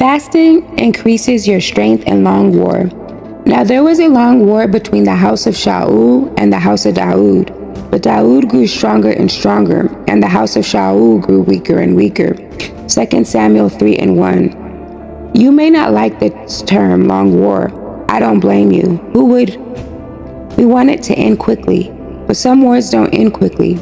Fasting increases your strength in long war. Now there was a long war between the house of Shaul and the house of Daud. But Daud grew stronger and stronger, and the house of Shaul grew weaker and weaker. 2 Samuel 3:1. You may not like this term, long war. I don't blame you. Who would? We want it to end quickly, but some wars don't end quickly.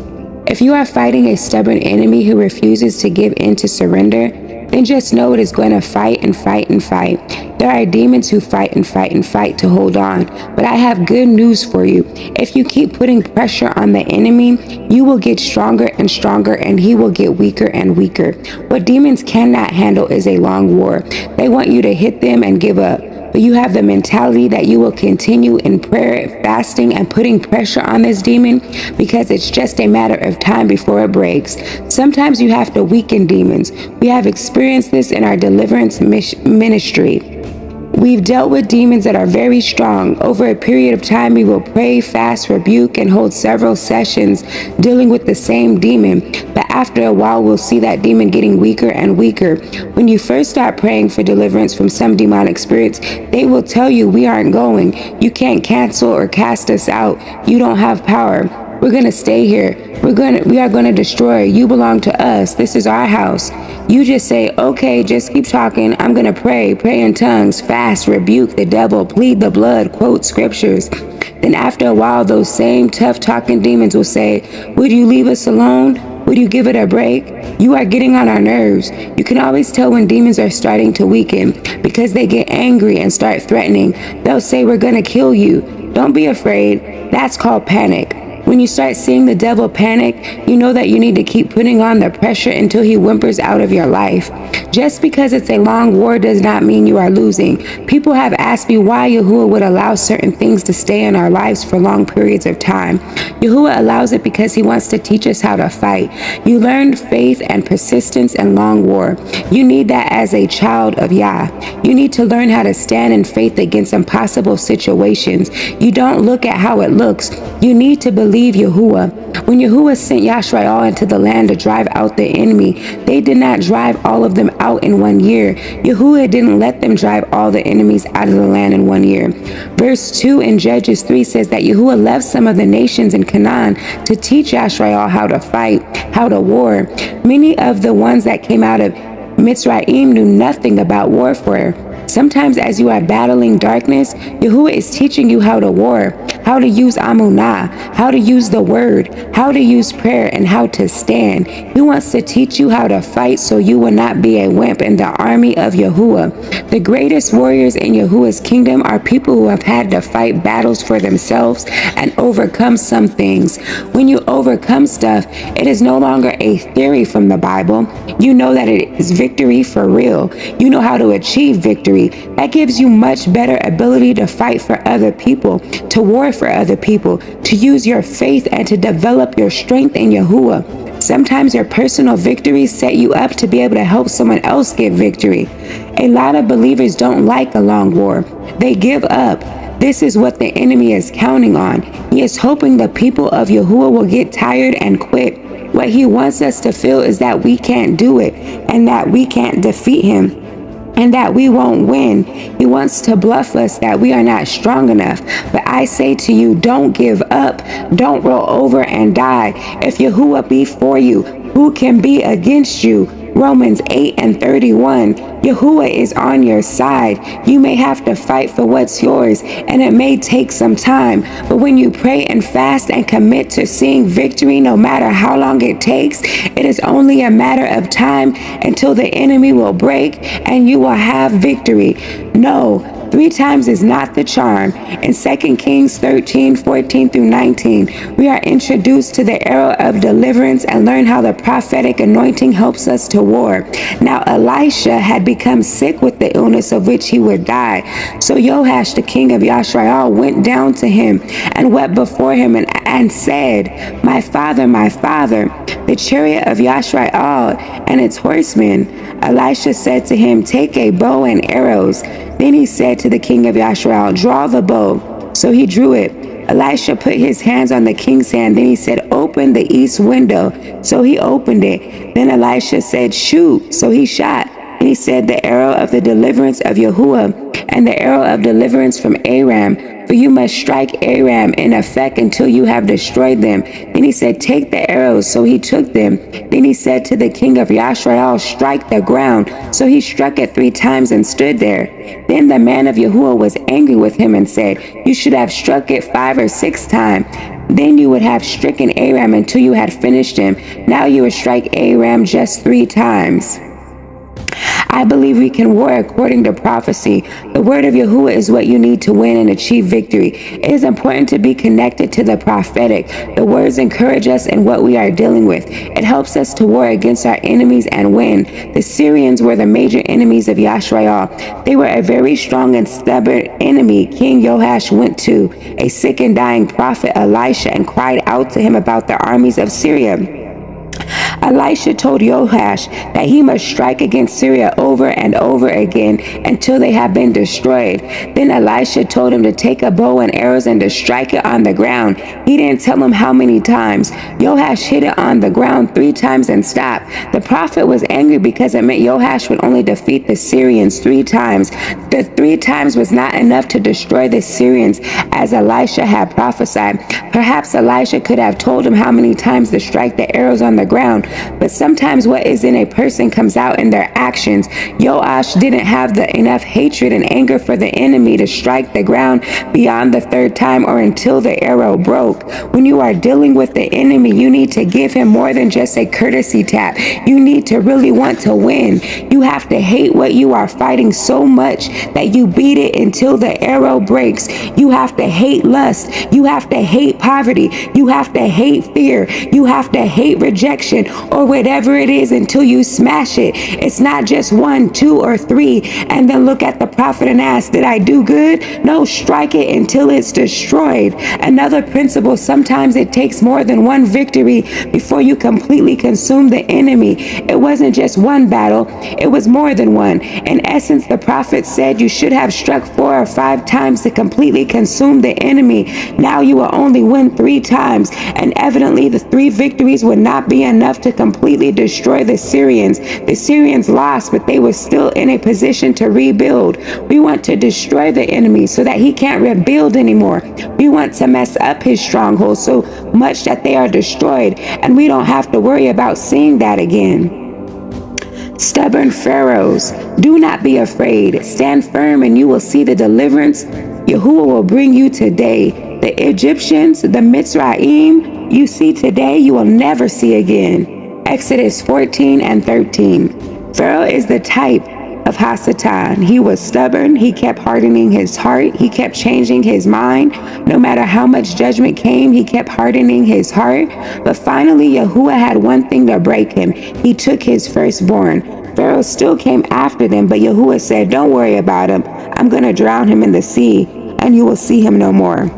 If you are fighting a stubborn enemy who refuses to give in to surrender, then just know it is going to fight and fight and fight. There are demons who fight and fight and fight to hold on. But I have good news for you. If you keep putting pressure on the enemy, you will get stronger and stronger, and he will get weaker and weaker. What demons cannot handle is a long war. They want you to hit them and give up. But you have the mentality that you will continue in prayer, fasting, and putting pressure on this demon, because it's just a matter of time before it breaks. Sometimes you have to weaken demons. We have experienced this in our deliverance ministry. We've dealt with demons that are very strong. Over a period of time, we will pray, fast, rebuke, and hold several sessions dealing with the same demon. But after a while, we'll see that demon getting weaker and weaker. When you first start praying for deliverance from some demonic spirits, they will tell you, we aren't going. You can't cancel or cast us out. You don't have power. We're going to stay here. We are going to destroy. You belong to us. This is our house. You just say, okay, just keep talking. I'm going to pray in tongues, fast, rebuke the devil, plead the blood, quote scriptures. Then after a while, those same tough talking demons will say, would you leave us alone? Would you give it a break? You are getting on our nerves. You can always tell when demons are starting to weaken because they get angry and start threatening. They'll say, we're going to kill you. Don't be afraid. That's called panic. When you start seeing the devil panic, you know that you need to keep putting on the pressure until he whimpers out of your life. Just because it's a long war does not mean you are losing. People have asked me why Yahuwah would allow certain things to stay in our lives for long periods of time. Yahuwah allows it because he wants to teach us how to fight. You learned faith and persistence in long war. You need that as a child of Yah. You need to learn how to stand in faith against impossible situations. You don't look at how it looks. You need to believe Yahuwah. When Yahuwah sent Yashrael into the land to drive out the enemy, they did not drive all of them out in 1 year. Yahuwah didn't let them drive all the enemies out of the land in 1 year. Verse 2 in Judges 3 says that Yahuwah left some of the nations in Canaan to teach Yashrael how to fight, how to war. Many of the ones that came out of Mitzrayim knew nothing about warfare. Sometimes as you are battling darkness, Yahuwah is teaching you how to war, how to use Amunah, how to use the word, how to use prayer, and how to stand. He wants to teach you how to fight so you will not be a wimp in the army of Yahuwah. The greatest warriors in Yahuwah's kingdom are people who have had to fight battles for themselves and overcome some things. When you overcome stuff, it is no longer a theory from the Bible. You know that it is victory for real. You know how to achieve victory. That gives you much better ability to fight for other people, to war for other people, to use your faith and to develop your strength in Yahuwah. Sometimes your personal victories set you up to be able to help someone else get victory. A lot of believers don't like a long war. They give up. This is what the enemy is counting on. He is hoping the people of Yahuwah will get tired and quit. What he wants us to feel is that we can't do it and that we can't defeat him, and that we won't win. He wants to bluff us that we are not strong enough. But I say to you, don't give up. Don't roll over and die. If Yahuwah be for you, who can be against you? Romans 8:31. Yahuwah is on your side. You may have to fight for what's yours, and it may take some time. But when you pray and fast and commit to seeing victory, no matter how long it takes, it is only a matter of time until the enemy will break and you will have victory. No. 3 times is not the charm. In 2 Kings 13:14-19, we are introduced to the era of deliverance and learn how the prophetic anointing helps us to war. Now Elisha had become sick with the illness of which he would die. So Joash, the king of Yashrael, went down to him and wept before him and said, my father, the chariot of Yashrael and its horsemen. Elisha said to him, take a bow and arrows. Then he said to the king of Yashrael, draw the bow. So he drew it. Elisha put his hands on the king's hand. Then he said, open the east window. So he opened it. Then Elisha said, shoot. So he shot. And he said, the arrow of the deliverance of Yahuwah and the arrow of deliverance from Aram. For you must strike Aram in effect until you have destroyed them. Then he said, take the arrows. So he took them. Then he said to the king of Yashrael, strike the ground. So he struck it 3 times and stood there. Then the man of Yahuwah was angry with him and said, you should have struck it 5 or 6 times. Then you would have stricken Aram until you had finished him. Now you would strike Aram just 3 times. I believe we can war according to prophecy. The word of Yahuwah is what you need to win and achieve victory. It is important to be connected to the prophetic. The words encourage us in what we are dealing with. It helps us to war against our enemies and win. The Syrians were the major enemies of Yashrael. They were a very strong and stubborn enemy. King Joash went to a sick and dying prophet Elisha and cried out to him about the armies of Syria. Elisha told Joash that he must strike against Syria over and over again until they have been destroyed. Then Elisha told him to take a bow and arrows and to strike it on the ground. He didn't tell him how many times. Joash hit it on the ground 3 times and stopped. The prophet was angry because it meant Joash would only defeat the Syrians 3 times. The 3 times was not enough to destroy the Syrians as Elisha had prophesied. Perhaps Elisha could have told him how many times to strike the arrows on the ground, but sometimes what is in a person comes out in their actions. Joash didn't have enough hatred and anger for the enemy to strike the ground beyond the 3rd time or until the arrow broke. When you are dealing with the enemy, you need to give him more than just a courtesy tap. You need to really want to win. You have to hate what you are fighting so much that you beat it until the arrow breaks. You have to hate lust. You have to hate poverty. You have to hate fear. You have to hate rejection or whatever it is until you smash it. It's not just 1, 2, or 3 and then look at the prophet and ask, did I do good? No, strike it until it's destroyed. Another principle, sometimes it takes more than 1 victory before you completely consume the enemy. It wasn't just 1 battle, it was more than 1. In essence, the prophet said you should have struck 4 or 5 times to completely consume the enemy. Now you will only win 3 times, and evidently the 3 victories would not be enough to completely destroy the Syrians. The Syrians lost, but they were still in a position to rebuild. We want to destroy the enemy so that he can't rebuild anymore. We want to mess up his strongholds so much that they are destroyed, and we don't have to worry about seeing that again. Stubborn pharaohs, do not be afraid. Stand firm and you will see the deliverance Yahuwah will bring you today. The Egyptians, the Mitzrayim you see today, you will never see again. Exodus 14 and 13. Pharaoh is the type of Hasatan. He was stubborn. He kept hardening his heart. He kept changing his mind. No matter how much judgment came, he kept hardening his heart. But finally, Yahuwah had one thing to break him. He took his firstborn. Pharaoh still came after them, but Yahuwah said, don't worry about him. I'm going to drown him in the sea, and you will see him no more.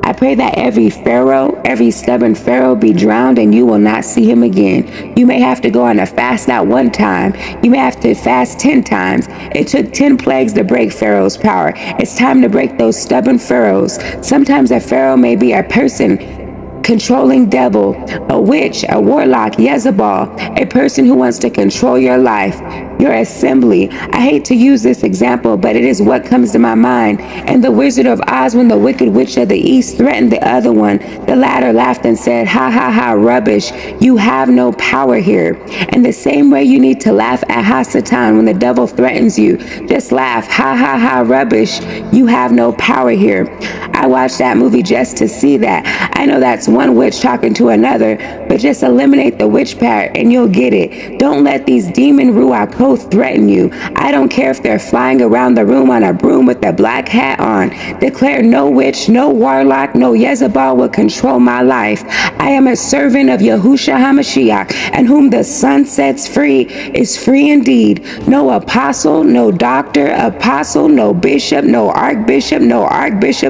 I pray that every Pharaoh, every stubborn Pharaoh be drowned and you will not see him again. You may have to go on a fast not 1 time. You may have to fast 10 times. It took 10 plagues to break Pharaoh's power. It's time to break those stubborn Pharaohs. Sometimes a Pharaoh may be a person, controlling devil, a witch, a warlock, Jezebel, a person who wants to control your life, your assembly. I hate to use this example, but it is what comes to my mind. And the Wizard of Oz, when the Wicked Witch of the East threatened the other one, the latter laughed and said, ha ha ha, rubbish. You have no power here. And the same way you need to laugh at Hasatan when the devil threatens you. Just laugh, ha ha ha, rubbish. You have no power here. I watched that movie just to see that. I know that's one witch talking to another, but just eliminate the witch part and you'll get it. Don't let these demon ruach threaten you. I don't care if they're flying around the room on a broom with a black hat on. Declare no witch, no warlock, no Jezebel will control my life. I am a servant of Yahushua HaMashiach, and whom the Son sets free is free indeed. No apostle, no doctor, apostle, no bishop, no archbishop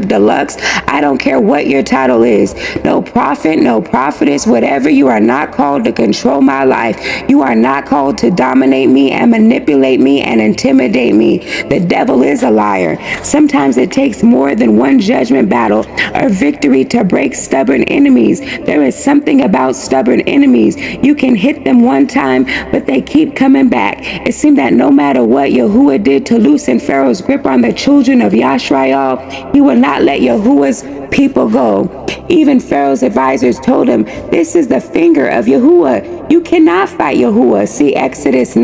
deluxe. I don't care what your title is. No prophet, no prophetess, whatever you are not called to control my life. You are not called to dominate me and manipulate me and intimidate me. The devil is a liar. Sometimes it takes more than one judgment battle or victory to break stubborn enemies. There is something about stubborn enemies. You can hit them one time, but they keep coming back. It seemed that no matter what Yahuwah did to loosen Pharaoh's grip on the children of Yashrael, he would not let Yahuwah's people go. Even Pharaoh's advisors told him, this is the finger of Yahuwah. You cannot fight Yahuwah. See Exodus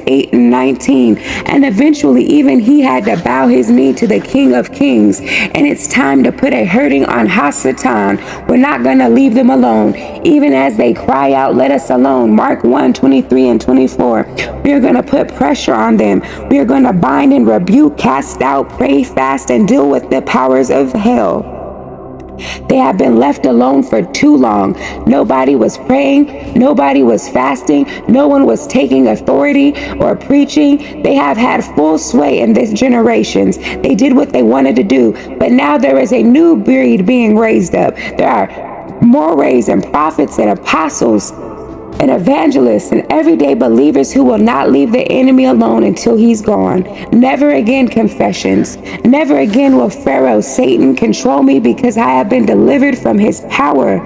8 and 19. And eventually even he had to bow his knee to the King of Kings. And it's time to put a hurting on Hasatan. We're not going to leave them alone. Even as they cry out, let us alone. Mark 1, 23 and 24. We are going to put pressure on them. We are going to bind and rebuke, cast out, pray, fast, and deal with the powers of hell. They have been left alone for too long. Nobody was praying. Nobody was fasting. No one was taking authority or preaching. They have had full sway in this generations. They did what they wanted to do. But now there is a new breed being raised up. There are mores and prophets and apostles and evangelists and everyday believers who will not leave the enemy alone until he's gone. Never again confessions. Never again will Pharaoh, Satan, control me because I have been delivered from his power.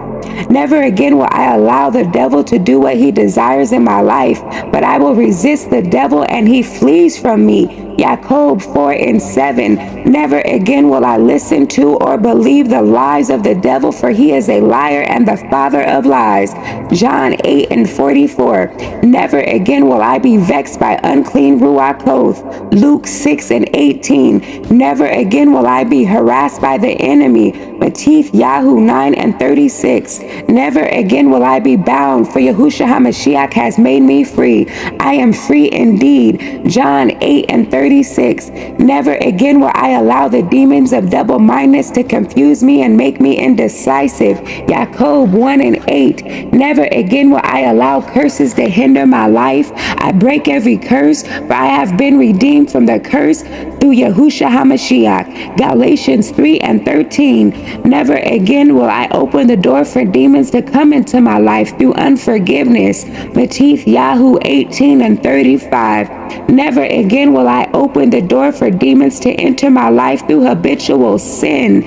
Never again will I allow the devil to do what he desires in my life, but I will resist the devil and he flees from me. Jacob 4 and 7. Never again will I listen to or believe the lies of the devil, for he is a liar and the father of lies. John 8 and 44. Never again will I be vexed by unclean Ruach Koth. Luke 6 and 18. Never again will I be harassed by the enemy. Matthew 9 and 36. Never again will I be bound, for Yahushua HaMashiach has made me free. I am free indeed. John 8 and 36. Never again will I allow the demons of double-mindedness to confuse me and make me indecisive. Jacob 1 and 8. Never again will I allow curses to hinder my life. I break every curse, for I have been redeemed from the curse through Yahushua HaMashiach. Galatians 3 and 13. Never again will I open the door for demons to come into my life through unforgiveness. Matthew 18 and 35. Never again will I open the door for demons to enter my life through habitual sin.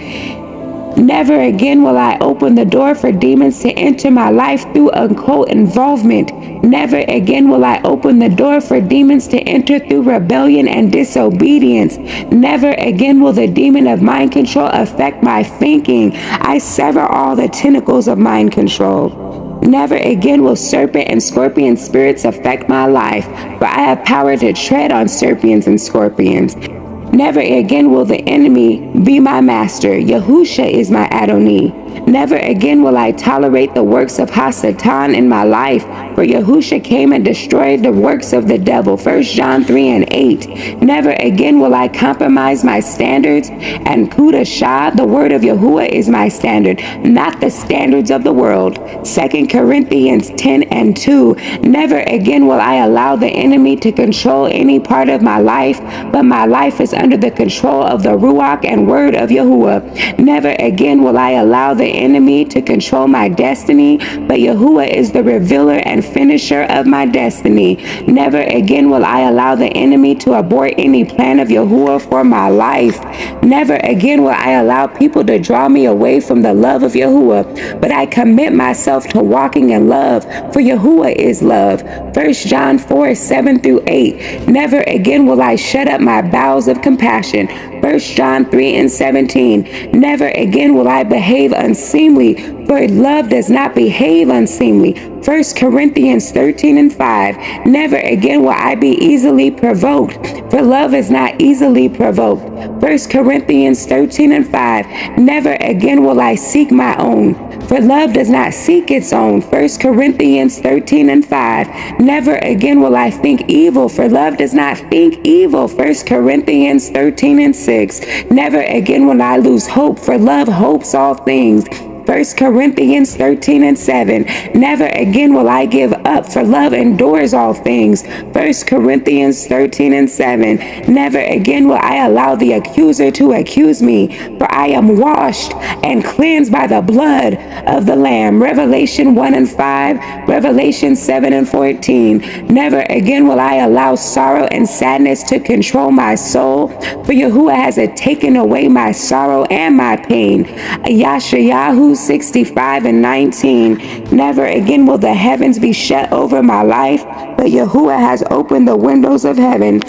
Never again will I open the door for demons to enter my life through occult involvement. Never again will I open the door for demons to enter through rebellion and disobedience. Never again will the demon of mind control affect my thinking. I sever all the tentacles of mind control. Never again will serpent and scorpion spirits affect my life, for I have power to tread on serpents and scorpions. Never again will the enemy be my master. Yahusha is my Adonai. Never again will I tolerate the works of Hasatan in my life, for Yahusha came and destroyed the works of the devil. 1 John 3 and 8. Never again will I compromise my standards, and Kudashah, the word of Yahuwah, is my standard, not the standards of the world. 2 Corinthians 10 and 2. Never again will I allow the enemy to control any part of my life, but my life is under the control of the Ruach and word of Yahuwah. Never again will I allow the enemy to control my destiny, but Yahuwah is the revealer and finisher of my destiny. Never again will I allow the enemy to abort any plan of Yahuwah for my life. Never again will I allow people to draw me away from the love of Yahuwah, but I commit myself to walking in love, for Yahuwah is love. 1 John 4, 7 through 8. Never again will I shut up my bowels of compassion. 1 John 3 and 17. Never again will I behave unseemly, for love does not behave unseemly. 1 Corinthians 13 and 5. Never again will I be easily provoked, for love is not easily provoked. 1 Corinthians 13 and 5. Never again will I seek my own, for love does not seek its own. 1 Corinthians 13 and 5. Never again will I think evil, for love does not think evil. 1 Corinthians 13 and 6. Never again will I lose hope, for love hopes all things. 1 Corinthians 13:7. Never again will I give up, for love endures all things. 1 Corinthians 13:7. Never again will I allow the accuser to accuse me, for I am washed and cleansed by the blood of the Lamb. Revelation 1:5, Revelation 7:14. Never again will I allow sorrow and sadness to control my soul, for Yahuwah has taken away my sorrow and my pain. Yashayahu 65:19. Never again will the heavens be shut over my life, but Yahuwah has opened the windows of heaven